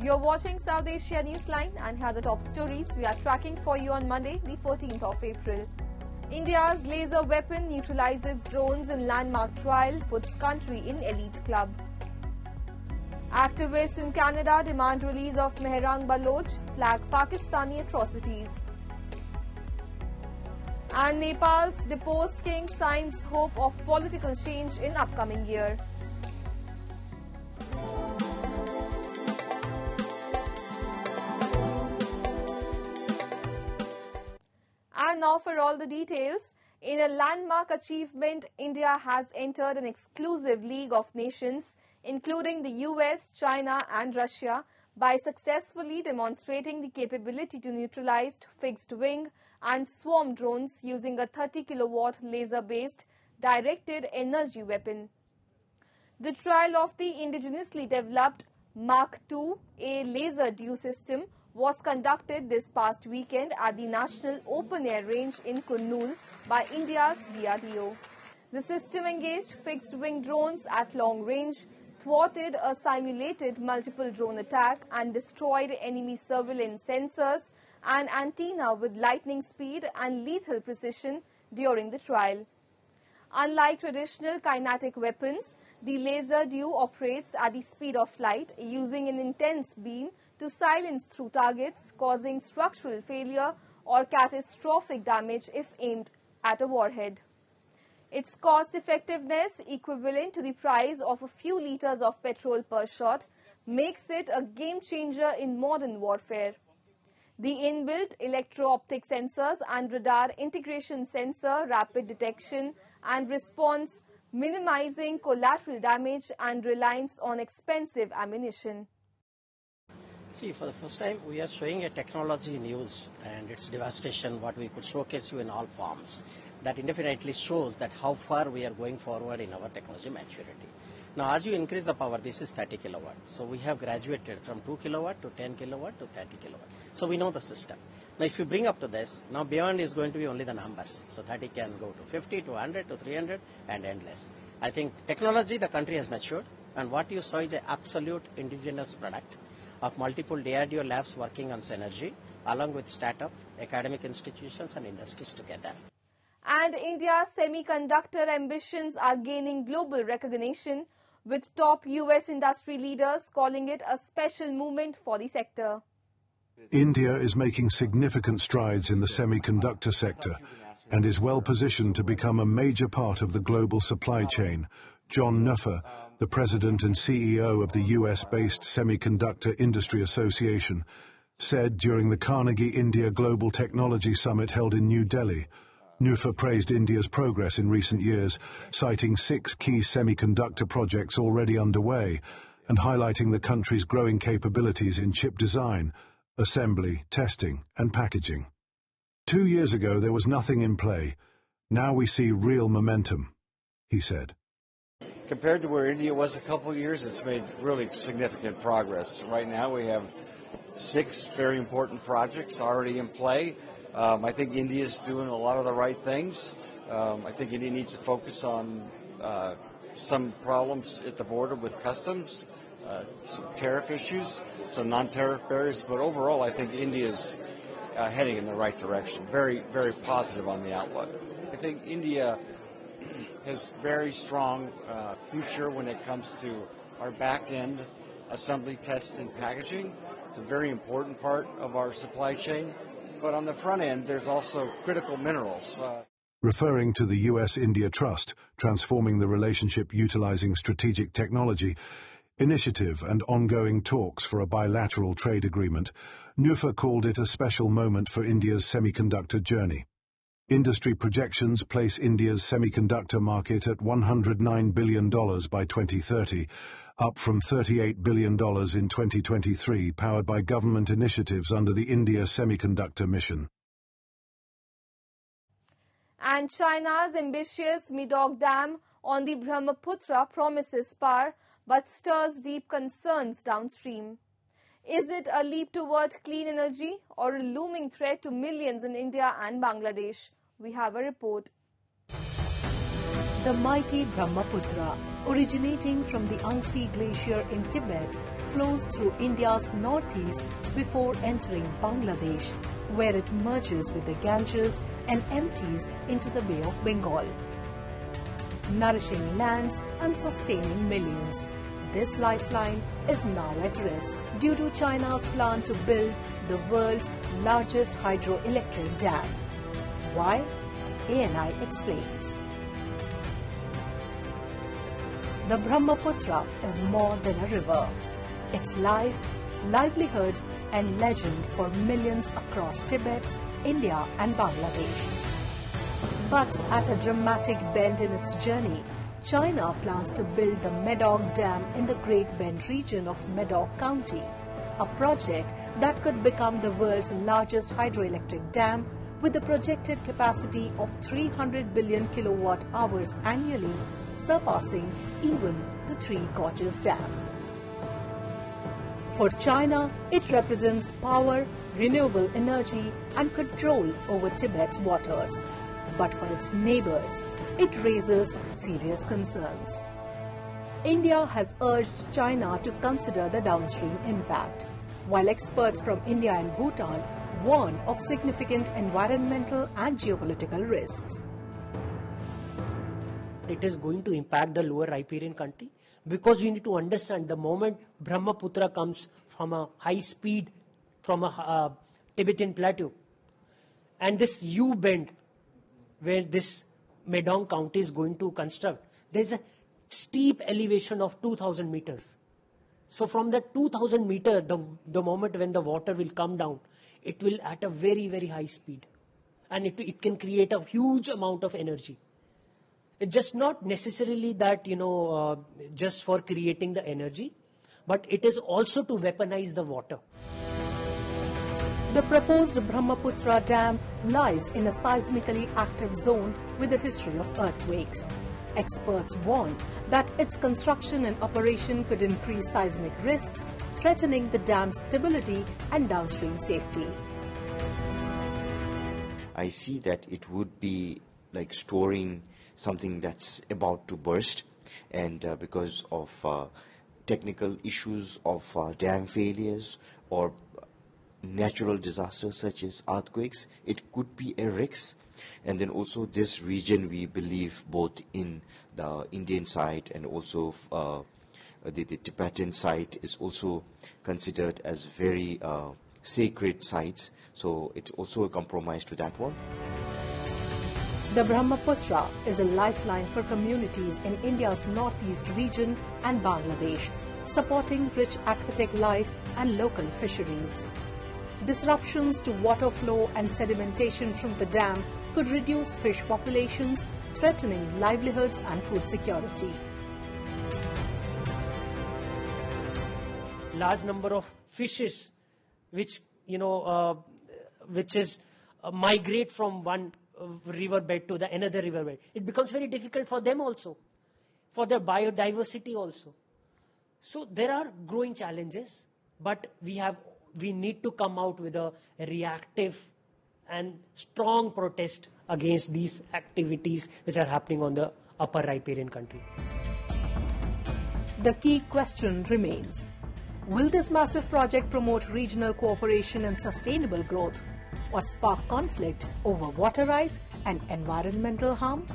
You're watching South Asia Newsline, and here are the top stories we are tracking for you on Monday, the 14th of April. India's laser weapon neutralizes drones in landmark trial, puts country in elite club. Activists in Canada demand release of Mehrang Baloch, flag Pakistani atrocities. And Nepal's deposed king signs hope of political change in upcoming year. And now for all the details. In a landmark achievement, India has entered an exclusive league of nations, including the US, China and Russia, by successfully demonstrating the capability to neutralize fixed-wing and swarm drones using a 30-kilowatt laser-based directed energy weapon. The trial of the indigenously developed Mark II, a laser dew system, was conducted this past weekend at the National Open Air Range in Kurnool by India's DRDO. The system engaged fixed-wing drones at long range, thwarted a simulated multiple drone attack and destroyed enemy surveillance sensors and antenna with lightning speed and lethal precision during the trial. Unlike traditional kinetic weapons, the laser dew operates at the speed of light using an intense beam to silence through targets, causing structural failure or catastrophic damage if aimed at a warhead. Its cost effectiveness, equivalent to the price of a few liters of petrol per shot, makes it a game changer in modern warfare. The inbuilt electro-optic sensors and radar integration sensor rapid detection and response, minimizing collateral damage and reliance on expensive ammunition. See, for the first time, we are showing a technology in use and its devastation, what we could showcase you in all forms. That indefinitely shows that how far we are going forward in our technology maturity. Now, as you increase the power, this is 30 kilowatt. So we have graduated from 2 kilowatt to 10 kilowatt to 30 kilowatt. So we know the system. Now, if you bring up to this, now beyond is going to be only the numbers. So 30 can go to 50, to 100, to 300 and endless. I think technology, the country has matured, and what you saw is an absolute indigenous product of multiple DRDO labs working on synergy, along with startup, academic institutions and industries together. And India's semiconductor ambitions are gaining global recognition, with top US industry leaders calling it a special moment for the sector. India is making significant strides in the semiconductor sector and is well positioned to become a major part of the global supply chain. John Nuffer, the president and CEO of the US-based Semiconductor Industry Association, said during the Carnegie India Global Technology Summit held in New Delhi. Nuffer praised India's progress in recent years, citing 6 key semiconductor projects already underway and highlighting the country's growing capabilities in chip design, assembly, testing and packaging. 2 years ago, there was nothing in play. Now we see real momentum, he said. Compared to where India was a couple of years, it's made really significant progress. Right now we have 6 very important projects already in play. I think India's doing a lot of the right things. I think India needs to focus on some problems at the border with customs, some tariff issues, some non-tariff barriers. But overall, I think India's heading in the right direction. Very, very positive on the outlook. I think India has very strong future when it comes to our back-end assembly, test, and packaging. It's a very important part of our supply chain. But on the front end, there's also critical minerals. Referring to the US-India Trust, Transforming the Relationship Utilizing Strategic Technology, initiative and ongoing talks for a bilateral trade agreement, Nuffer called it a special moment for India's semiconductor journey. Industry projections place India's semiconductor market at $109 billion by 2030, up from $38 billion in 2023, powered by government initiatives under the India Semiconductor Mission. And China's ambitious Medog Dam on the Brahmaputra promises power but stirs deep concerns downstream. Is it a leap toward clean energy or a looming threat to millions in India and Bangladesh? We have a report. The mighty Brahmaputra, originating from the Alsi Glacier in Tibet, flows through India's northeast before entering Bangladesh, where it merges with the Ganges and empties into the Bay of Bengal, nourishing lands and sustaining millions. This lifeline is now at risk due to China's plan to build the world's largest hydroelectric dam. Why? ANI explains. The Brahmaputra is more than a river. It's life, livelihood and legend for millions across Tibet, India and Bangladesh. But at a dramatic bend in its journey, China plans to build the Medog Dam in the Great Bend region of Medog County, a project that could become the world's largest hydroelectric dam with a projected capacity of 300 billion kilowatt hours annually, surpassing even the Three Gorges Dam. For China, it represents power, renewable energy and control over Tibet's waters. But for its neighbors, it raises serious concerns. India has urged China to consider the downstream impact, while experts from India and Bhutan warn of significant environmental and geopolitical risks. It is going to impact the lower riparian country because we need to understand the moment Brahmaputra comes from a high speed from a Tibetan plateau and this U-bend where this Medog County is going to construct, there is a steep elevation of 2,000 meters. So from that 2,000 meter, the moment when the water will come down, it will at a very, very high speed. And it can create a huge amount of energy. It's just not necessarily that, just for creating the energy, but it is also to weaponize the water. The proposed Brahmaputra Dam lies in a seismically active zone with a history of earthquakes. Experts warn that its construction and operation could increase seismic risks, threatening the dam's stability and downstream safety. I see that it would be like storing something that's about to burst, and because of technical issues of dam failures or natural disasters such as earthquakes, it could be a risk. And then also this region, we believe, both in the Indian side and also the Tibetan side, is also considered as very sacred sites. So it's also a compromise to that one. The Brahmaputra is a lifeline for communities in India's northeast region and Bangladesh, supporting rich aquatic life and local fisheries. Disruptions to water flow and sedimentation from the dam could reduce fish populations, threatening livelihoods and food security. Large number of fishes which migrate from one riverbed to the another riverbed. It becomes very difficult for them also, for their biodiversity also. So there are growing challenges, but we need to come out with a reactive and strong protest against these activities which are happening on the upper riparian country. The key question remains: will this massive project promote regional cooperation and sustainable growth, or spark conflict over water rights and environmental harm?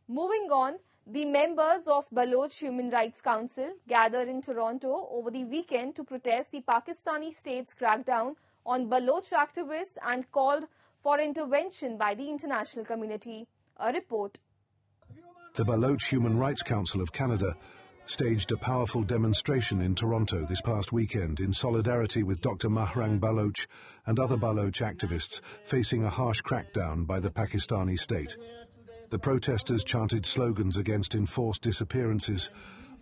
Moving on, the members of Baloch Human Rights Council gathered in Toronto over the weekend to protest the Pakistani state's crackdown on Baloch activists and called for intervention by the international community. A report. The Baloch Human Rights Council of Canada staged a powerful demonstration in Toronto this past weekend in solidarity with Dr. Mahrang Baloch and other Baloch activists facing a harsh crackdown by the Pakistani state. The protesters chanted slogans against enforced disappearances,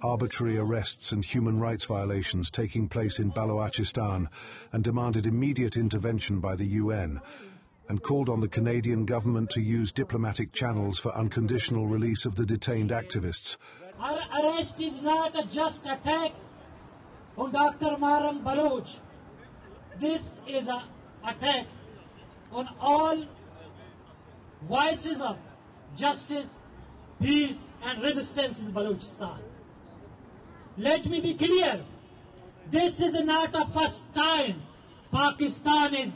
arbitrary arrests and human rights violations taking place in Balochistan, and demanded immediate intervention by the UN, and called on the Canadian government to use diplomatic channels for unconditional release of the detained activists. Our arrest is not a just attack on Dr. Mahrang Baloch. This is an attack on all voices of justice, peace and resistance in Balochistan. Let me be clear, this is not the first time Pakistan is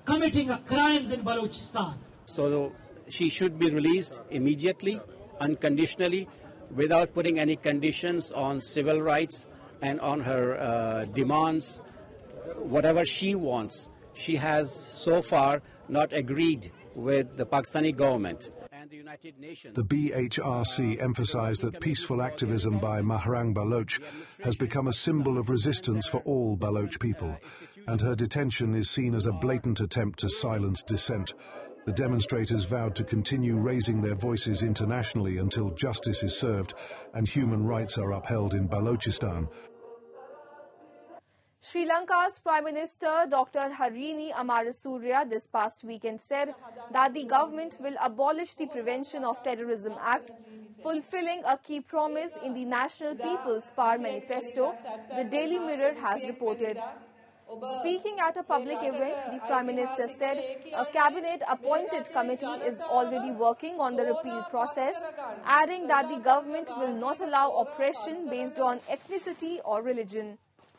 committing crimes in Balochistan. So she should be released immediately, unconditionally, without putting any conditions on civil rights and on her demands. Whatever she wants, she has so far not agreed with the Pakistani government. And the United Nations. The BHRC emphasized that peaceful activism by Mahrang Baloch has become a symbol of resistance for all Baloch people, and her detention is seen as a blatant attempt to silence dissent. The demonstrators vowed to continue raising their voices internationally until justice is served and human rights are upheld in Balochistan. Sri Lanka's Prime Minister Dr. Harini Amarasuriya this past weekend said that the government will abolish the Prevention of Terrorism Act, fulfilling a key promise in the National People's Power Manifesto, the Daily Mirror has reported. Speaking at a public event, the Prime Minister said a cabinet-appointed committee is already working on the repeal process, adding that the government will not allow oppression based on ethnicity or religion.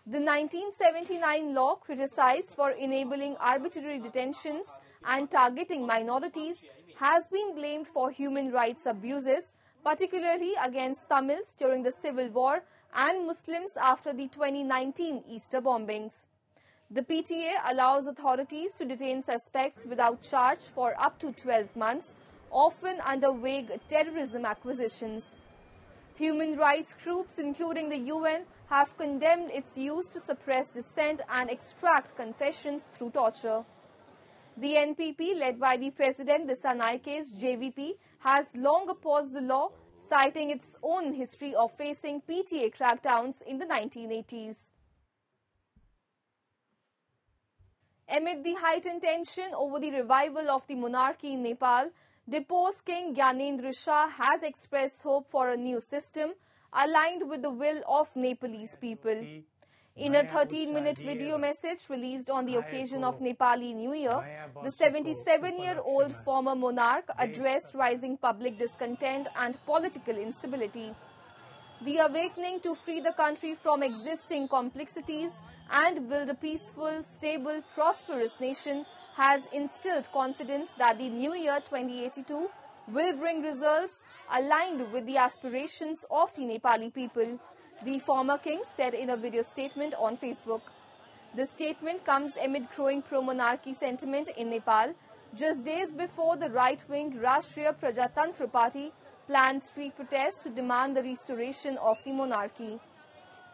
The 1979 law, criticized for enabling arbitrary detentions and targeting minorities, has been blamed for human rights abuses, particularly against Tamils during the civil war and Muslims after the 2019 Easter bombings. The PTA allows authorities to detain suspects without charge for up to 12 months, often under vague terrorism accusations. Human rights groups, including the UN, have condemned its use to suppress dissent and extract confessions through torture. The NPP, led by the President Dissanayke's JVP, has long opposed the law, citing its own history of facing PTA crackdowns in the 1980s. Amid the heightened tension over the revival of the monarchy in Nepal, deposed King Gyanendra Shah has expressed hope for a new system aligned with the will of Nepalese people. In a 13-minute video message released on the occasion of Nepali New Year, the 77-year-old former monarch addressed rising public discontent and political instability. The awakening to free the country from existing complexities and build a peaceful, stable, prosperous nation has instilled confidence that the new year 2082 will bring results aligned with the aspirations of the Nepali people, the former king said in a video statement on Facebook. The statement comes amid growing pro-monarchy sentiment in Nepal, just days before the right-wing Rastriya Prajatantra party planned street protests to demand the restoration of the monarchy.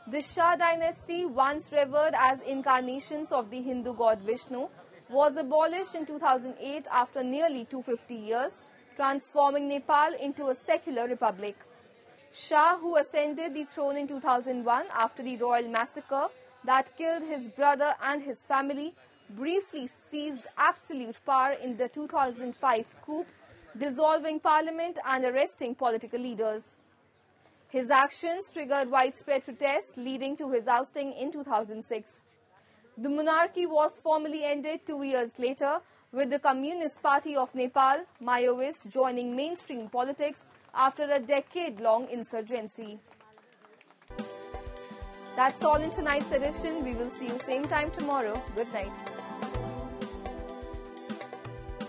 The Shah dynasty, once revered as incarnations of the Hindu god Vishnu, was abolished in 2008 after nearly 250 years, transforming Nepal into a secular republic. Shah, who ascended the throne in 2001 after the royal massacre that killed his brother and his family, briefly seized absolute power in the 2005 coup, dissolving parliament and arresting political leaders. His actions triggered widespread protests, leading to his ousting in 2006. The monarchy was formally ended 2 years later, with the Communist Party of Nepal, Maoists, joining mainstream politics after a decade-long insurgency. That's all in tonight's edition. We will see you same time tomorrow. Good night.